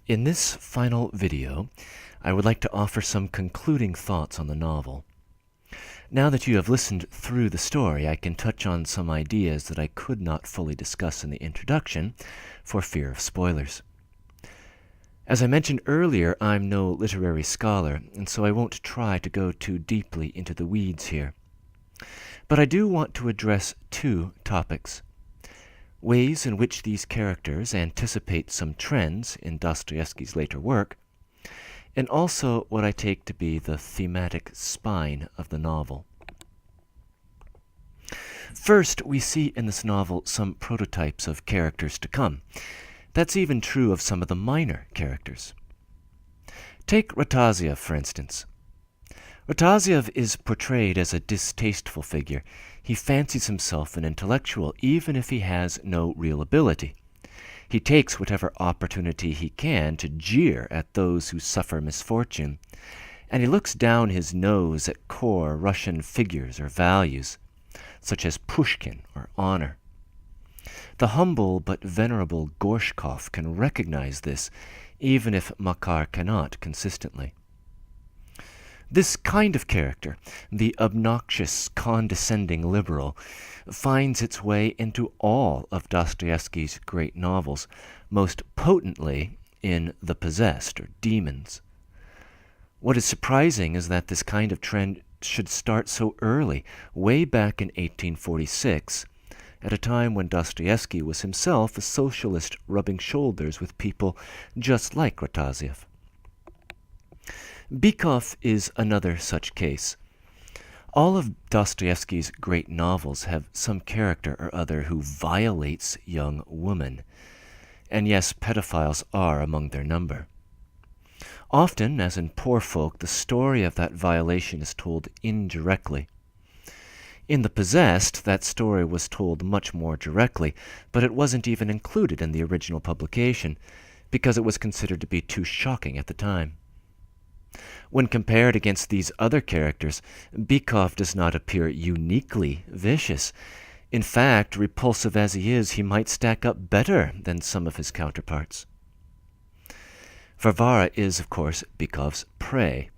In this final video, I would like to offer some concluding thoughts on the novel. Now that you have listened through the story, I can touch on some ideas that I could not fully discuss in the introduction for fear of spoilers. As I mentioned earlier, I'm no literary scholar, and so I won't try to go too deeply into the weeds here. But I do want to address two topics: ways in which these characters anticipate some trends in Dostoevsky's later work, and also what I take to be the thematic spine of the novel. First, we see in this novel some prototypes of characters to come. That's even true of some of the minor characters. Take Ratakyaev, for instance. Ratakyaev is portrayed as a distasteful figure. He fancies himself an intellectual, even if he has no real ability. He takes whatever opportunity he can to jeer at those who suffer misfortune, and he looks down his nose at core Russian figures or values, such as Pushkin or honor. The humble but venerable Gorshkov can recognize this, even if Makar cannot consistently. This kind of character, the obnoxious, condescending liberal, finds its way into all of Dostoevsky's great novels, most potently in The Possessed, or Demons. What is surprising is that this kind of trend should start so early, way back in 1846, at a time when Dostoevsky was himself a socialist rubbing shoulders with people just like Ratakyaev. Bykov is another such case. All of Dostoevsky's great novels have some character or other who violates young women, and yes, pedophiles are among their number. Often, as in Poor Folk, the story of that violation is told indirectly. In The Possessed, that story was told much more directly, but it wasn't even included in the original publication, because it was considered to be too shocking at the time. When compared against these other characters, Bykov does not appear uniquely vicious. In fact, repulsive as he is, he might stack up better than some of his counterparts. Varvara is, of course, Bykov's prey.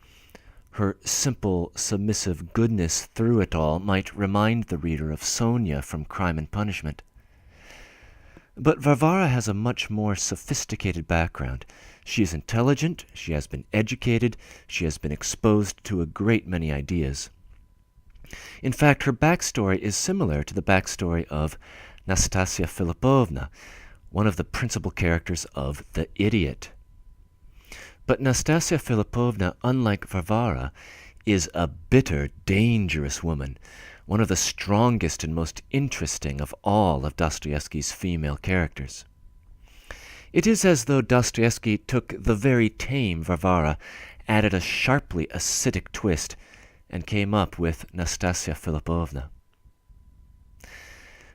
Her simple, submissive goodness through it all might remind the reader of Sonia from Crime and Punishment. But Varvara has a much more sophisticated background. She is intelligent, she has been educated, she has been exposed to a great many ideas. In fact, her backstory is similar to the backstory of Nastasia Philippovna, one of the principal characters of The Idiot. But Nastasia Philippovna, unlike Varvara, is a bitter, dangerous woman, one of the strongest and most interesting of all of Dostoevsky's female characters. It is as though Dostoevsky took the very tame Varvara, added a sharply acidic twist, and came up with Nastasia Philippovna.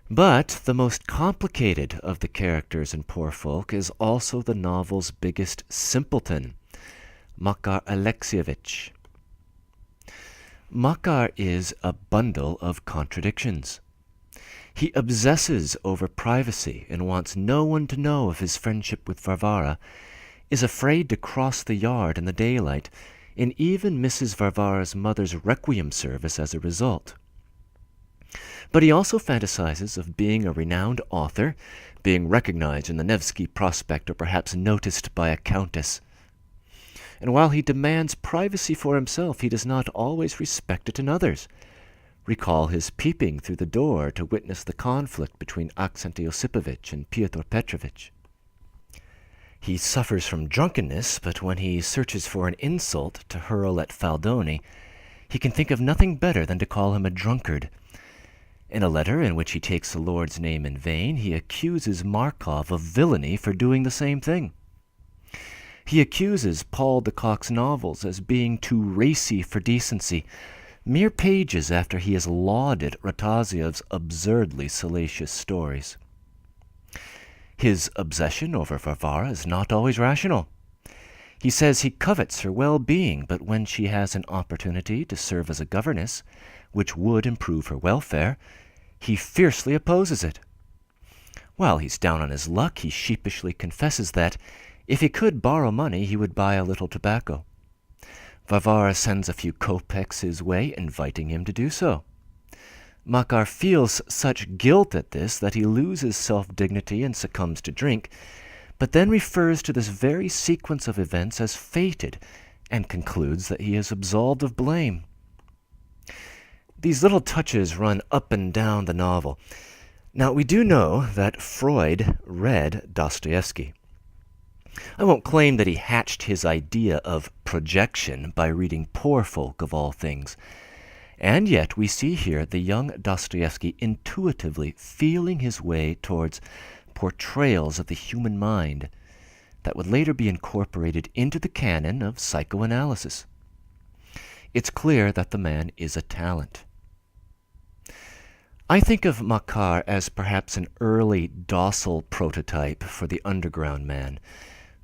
But the most complicated of the characters in Poor Folk is also the novel's biggest simpleton, Makar Alexievich. Makar is a bundle of contradictions. He obsesses over privacy and wants no one to know of his friendship with Varvara, is afraid to cross the yard in the daylight, and even misses Varvara's mother's requiem service as a result. But he also fantasizes of being a renowned author, being recognized in the Nevsky Prospect or perhaps noticed by a countess. And while he demands privacy for himself, he does not always respect it in others. Recall his peeping through the door to witness the conflict between Aksent Yosipovich and Pyotr Petrovich. He suffers from drunkenness, but when he searches for an insult to hurl at Faldoni, he can think of nothing better than to call him a drunkard. In a letter in which he takes the Lord's name in vain, he accuses Markov of villainy for doing the same thing. He accuses Paul de Kock's novels as being too racy for decency, mere pages after he has lauded Ratakyev's absurdly salacious stories. His obsession over Varvara is not always rational. He says he covets her well-being, but when she has an opportunity to serve as a governess, which would improve her welfare, he fiercely opposes it. While he's down on his luck, he sheepishly confesses that, If he could borrow money, he would buy a little tobacco. Varvara sends a few kopecks his way, inviting him to do so. Makar feels such guilt at this that he loses self-dignity and succumbs to drink, but then refers to this very sequence of events as fated and concludes that he is absolved of blame. These little touches run up and down the novel. Now, we do know that Freud read Dostoevsky. I won't claim that he hatched his idea of projection by reading Poor Folk of all things. And yet we see here the young Dostoevsky intuitively feeling his way towards portrayals of the human mind that would later be incorporated into the canon of psychoanalysis. It's clear that the man is a talent. I think of Makar as perhaps an early docile prototype for the underground man.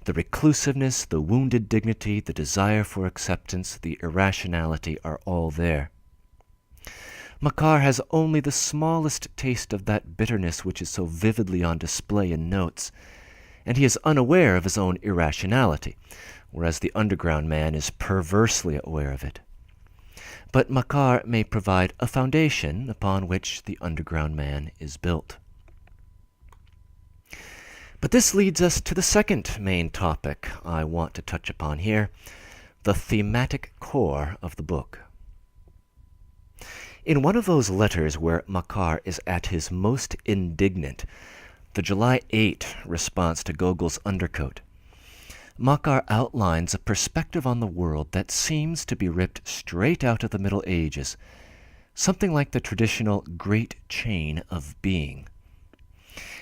The reclusiveness, the wounded dignity, the desire for acceptance, the irrationality are all there. Makar has only the smallest taste of that bitterness which is so vividly on display in Notes, and he is unaware of his own irrationality, whereas the underground man is perversely aware of it. But Makar may provide a foundation upon which the underground man is built. But this leads us to the second main topic I want to touch upon here, the thematic core of the book. In one of those letters where Makar is at his most indignant, the July 8 response to Gogol's Undercoat, Makar outlines a perspective on the world that seems to be ripped straight out of the Middle Ages, something like the traditional great chain of being.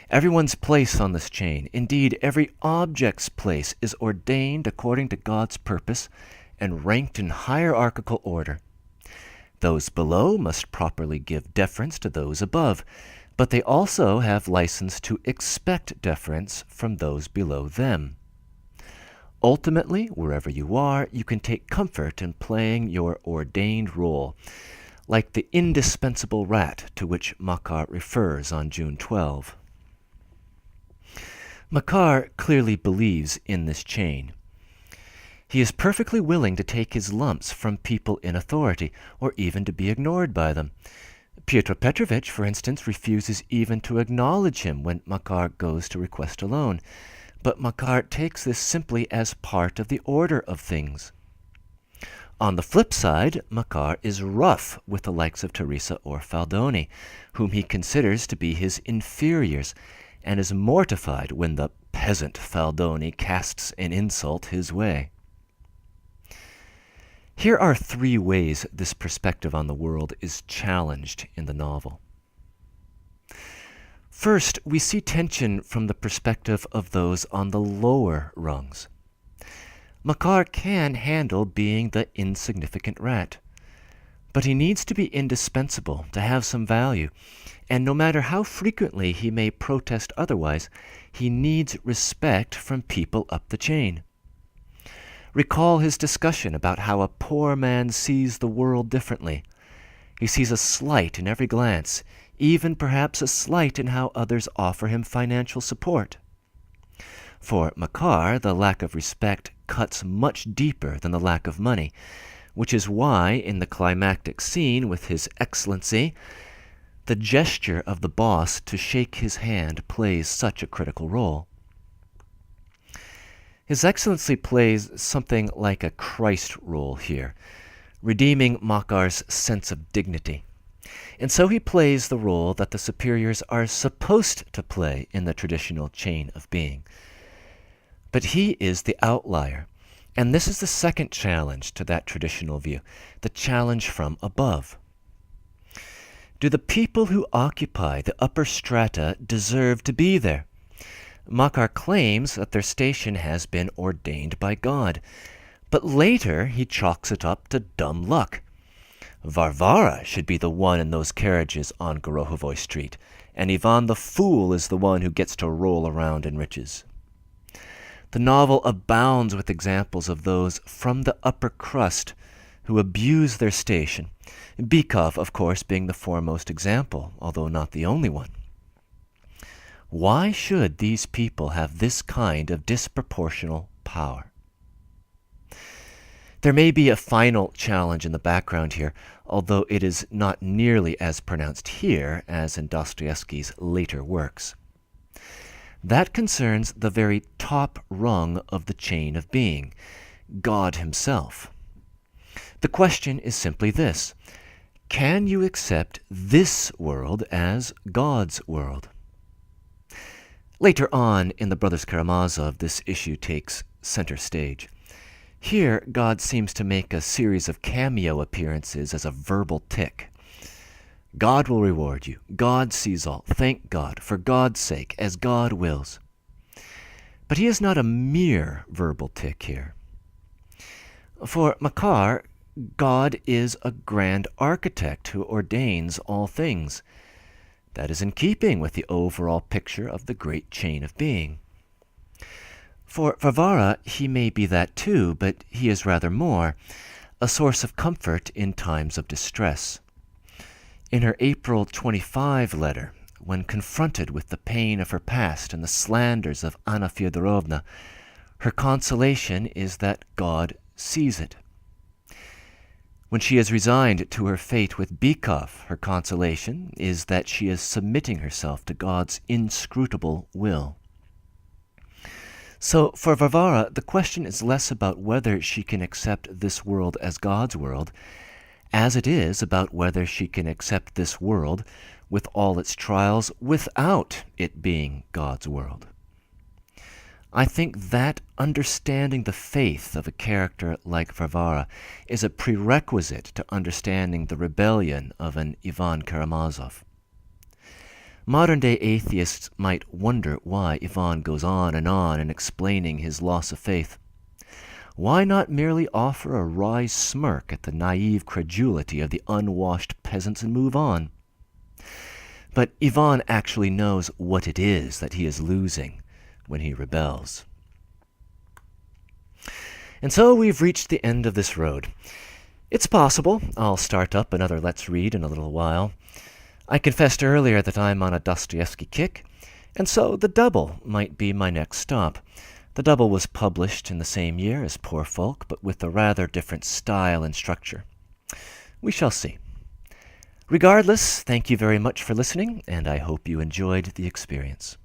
Everyone's place on this chain, indeed every object's place, is ordained according to God's purpose and ranked in hierarchical order. Those below must properly give deference to those above, but they also have license to expect deference from those below them. Ultimately, wherever you are, you can take comfort in playing your ordained role, like the indispensable rat to which Makar refers on June 12. Makar clearly believes in this chain. He is perfectly willing to take his lumps from people in authority, or even to be ignored by them. Pyotr Petrovitch, for instance, refuses even to acknowledge him when Makar goes to request a loan, but Makar takes this simply as part of the order of things. On the flip side, Makar is rough with the likes of Teresa or Faldoni, whom he considers to be his inferiors, and is mortified when the peasant Faldoni casts an insult his way. Here are three ways this perspective on the world is challenged in the novel. First, we see tension from the perspective of those on the lower rungs. Makar can handle being the insignificant rat, but he needs to be indispensable to have some value, and no matter how frequently he may protest otherwise, he needs respect from people up the chain. Recall his discussion about how a poor man sees the world differently. He sees a slight in every glance, even perhaps a slight in how others offer him financial support. For Makar, the lack of respect cuts much deeper than the lack of money, which is why, in the climactic scene with His Excellency, the gesture of the boss to shake his hand plays such a critical role. His Excellency plays something like a Christ role here, redeeming Makar's sense of dignity. And so he plays the role that the superiors are supposed to play in the traditional chain of being. But he is the outlier, and this is the second challenge to that traditional view, the challenge from above. Do the people who occupy the upper strata deserve to be there? Makar claims that their station has been ordained by God, but later he chalks it up to dumb luck. Varvara should be the one in those carriages on Gorohovoi Street, and Ivan the Fool is the one who gets to roll around in riches. The novel abounds with examples of those from the upper crust who abuse their station, Bykov, of course, being the foremost example, although not the only one. Why should these people have this kind of disproportional power? There may be a final challenge in the background here, although it is not nearly as pronounced here as in Dostoevsky's later works. That concerns the very top rung of the chain of being, God himself. The question is simply this: can you accept this world as God's world? Later on in the Brothers Karamazov, this issue takes center stage. Here, God seems to make a series of cameo appearances as a verbal tick. God will reward you. God sees all. Thank God, for God's sake, as God wills. But he is not a mere verbal tick here. For Makar, God is a grand architect who ordains all things. That is in keeping with the overall picture of the great chain of being. For Varvara, he may be that too, but he is rather more, a source of comfort in times of distress. In her April 25 letter, when confronted with the pain of her past and the slanders of Anna Fyodorovna, her consolation is that God sees it. When she is resigned to her fate with Bykov, her consolation is that she is submitting herself to God's inscrutable will. So for Varvara, the question is less about whether she can accept this world as God's world, as it is about whether she can accept this world with all its trials without it being God's world. I think that understanding the faith of a character like Varvara is a prerequisite to understanding the rebellion of an Ivan Karamazov. Modern-day atheists might wonder why Ivan goes on in explaining his loss of faith. Why not merely offer a wry smirk at the naive credulity of the unwashed peasants and move on? But Ivan actually knows what it is that he is losing when he rebels. And so we've reached the end of this road. It's possible I'll start up another Let's Read in a little while. I confessed earlier that I'm on a Dostoevsky kick, and so the double might be my next stop. The double was published in the same year as Poor Folk, but with a rather different style and structure. We shall see. Regardless, thank you very much for listening, and I hope you enjoyed the experience.